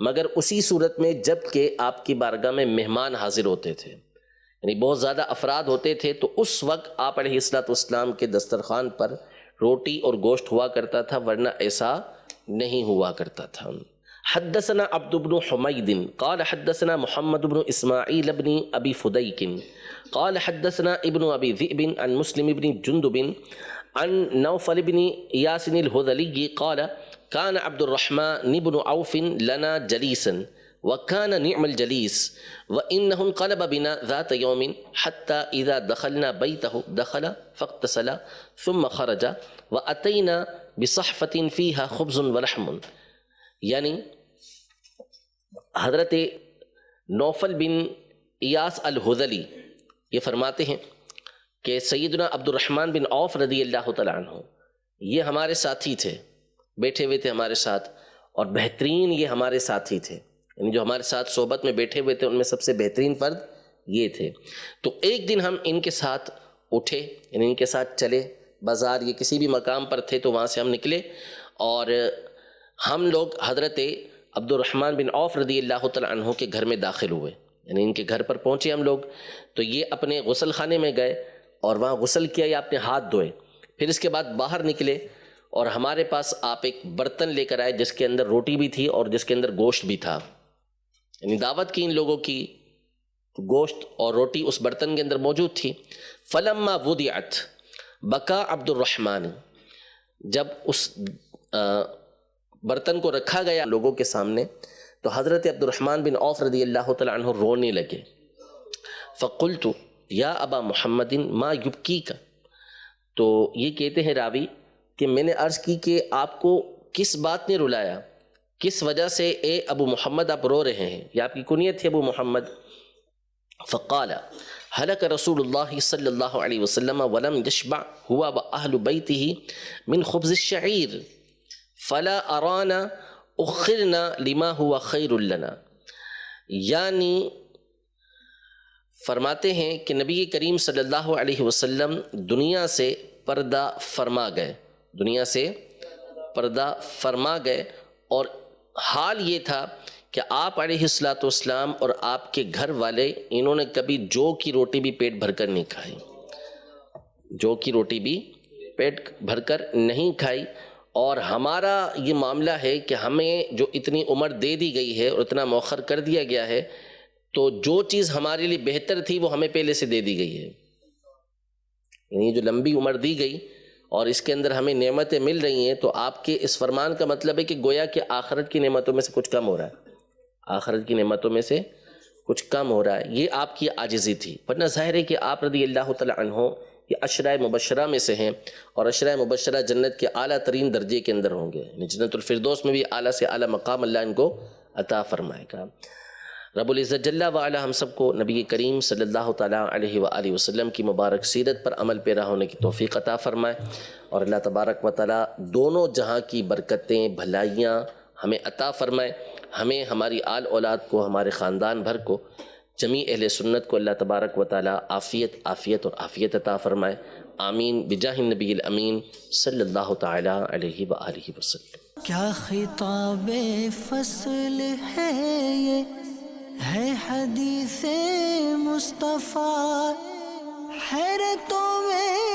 مگر اسی صورت میں جب کہ آپ کی بارگاہ میں مہمان حاضر ہوتے تھے، یعنی بہت زیادہ افراد ہوتے تھے تو اس وقت آپ علیہ السلام کے دسترخوان پر روٹی اور گوشت ہوا کرتا تھا، ورنہ ایسا نہیں ہوا کرتا تھا۔ حدثنا عبد بن حمید قال حدثنا محمد بن اسماعیل بن ابی فدیک قال حدثنا ابن ابی ذئب عن مسلم بن جندب عن نوفل بن ایاس الہذلی قال كان عبد الرحمن بن عوف لنا جلیسا وكان نعم الجلیس وإنه انقلب بنا ذات يوم حتى إذا دخلنا بيته دخل فاغتسل ثم خرج وأتينا بصحفة فيها خبز ولحم۔ یعنی حضرت نوفل بن ایاس الہذلی یہ فرماتے ہیں کہ سیدنا عبد الرحمن بن عوف رضی اللہ تعالیٰ عنہ یہ ہمارے ساتھی تھے، بیٹھے ہوئے تھے ہمارے ساتھ، اور بہترین یہ ہمارے ساتھی تھے، یعنی جو ہمارے ساتھ صحبت میں بیٹھے ہوئے تھے ان میں سب سے بہترین فرد یہ تھے۔ تو ایک دن ہم ان کے ساتھ اٹھے، یعنی ان کے ساتھ چلے بازار، یہ کسی بھی مقام پر تھے تو وہاں سے ہم نکلے، اور ہم لوگ حضرت عبد الرحمن بن عوف رضی اللہ تعالیٰ عنہ کے گھر میں داخل ہوئے، یعنی ان کے گھر پر پہنچے ہم لوگ، تو یہ اپنے غسل خانے میں گئے اور وہاں غسل کیا یا اپنے ہاتھ دھوئے، پھر اس کے بعد باہر نکلے اور ہمارے پاس آپ ایک برتن لے کر آئے جس کے اندر روٹی بھی تھی اور جس کے اندر گوشت بھی تھا، یعنی دعوت کی ان لوگوں کی، گوشت اور روٹی اس برتن کے اندر موجود تھی۔ فلما وضعت بکا عبد الرحمن، جب اس برتن کو رکھا گیا لوگوں کے سامنے تو حضرت عبد الرحمن بن عوف رضی اللہ تعالیٰ عنہ رونے لگے۔ فقلت یا ابا محمد ما یبکیک، تو یہ کہتے ہیں راوی کہ میں نے عرض کی کہ آپ کو کس بات نے رلایا، کس وجہ سے اے ابو محمد آپ رو رہے ہیں، یہ آپ کی کنیت تھی ابو محمد۔ فقال ہلک رسول اللہ صلی اللہ علیہ وسلم ولم یشبع ہوا واہل بیتہ من خبز الشعیر فلا ارانا اخرنا لما ہوا خیر لنا۔ یعنی فرماتے ہیں کہ نبی کریم صلی اللہ علیہ وسلم دنیا سے پردہ فرما گئے، دنیا سے پردہ فرما گئے، اور حال یہ تھا کہ آپ علیہ الصلاۃ والسلام اور آپ کے گھر والے انہوں نے کبھی جو کی روٹی بھی پیٹ بھر کر نہیں کھائی، جو کی روٹی بھی پیٹ بھر کر نہیں کھائی۔ اور ہمارا یہ معاملہ ہے کہ ہمیں جو اتنی عمر دے دی گئی ہے اور اتنا مؤخر کر دیا گیا ہے، تو جو چیز ہمارے لیے بہتر تھی وہ ہمیں پہلے سے دے دی گئی ہے، یعنی جو لمبی عمر دی گئی اور اس کے اندر ہمیں نعمتیں مل رہی ہیں، تو آپ کے اس فرمان کا مطلب ہے کہ گویا کہ آخرت کی نعمتوں میں سے کچھ کم ہو رہا ہے، آخرت کی نعمتوں میں سے کچھ کم ہو رہا ہے۔ یہ آپ کی عاجزی تھی، ورنہ ظاہر ہے کہ آپ رضی اللہ تعالی عنہ یہ عشرہ مبشرہ میں سے ہیں، اور عشرہ مبشرہ جنت کے اعلیٰ ترین درجے کے اندر ہوں گے، جنت الفردوس میں بھی اعلیٰ سے اعلیٰ مقام اللہ ان کو عطا فرمائے گا۔ رب العزت جل وعلا ہم سب کو نبی کریم صلی اللہ تعالیٰ علیہ وآلہ وسلم کی مبارک سیرت پر عمل پیرا ہونے کی توفیق عطا فرمائے، اور اللہ تبارک و تعالیٰ دونوں جہاں کی برکتیں بھلائیاں ہمیں عطا فرمائے، ہمیں، ہماری آل اولاد کو، ہمارے خاندان بھر کو، جمیع اہل سنت کو اللہ تبارک و تعالیٰ عافیت اور عافیت عطا فرمائے، آمین بجاہ النبی الامین صلی اللہ تعالیٰ علیہ وآلہ وسلم۔ کیا خطاب فصل ہے یہ، ہے حدیث مصطفیٰ، حیرتوں میں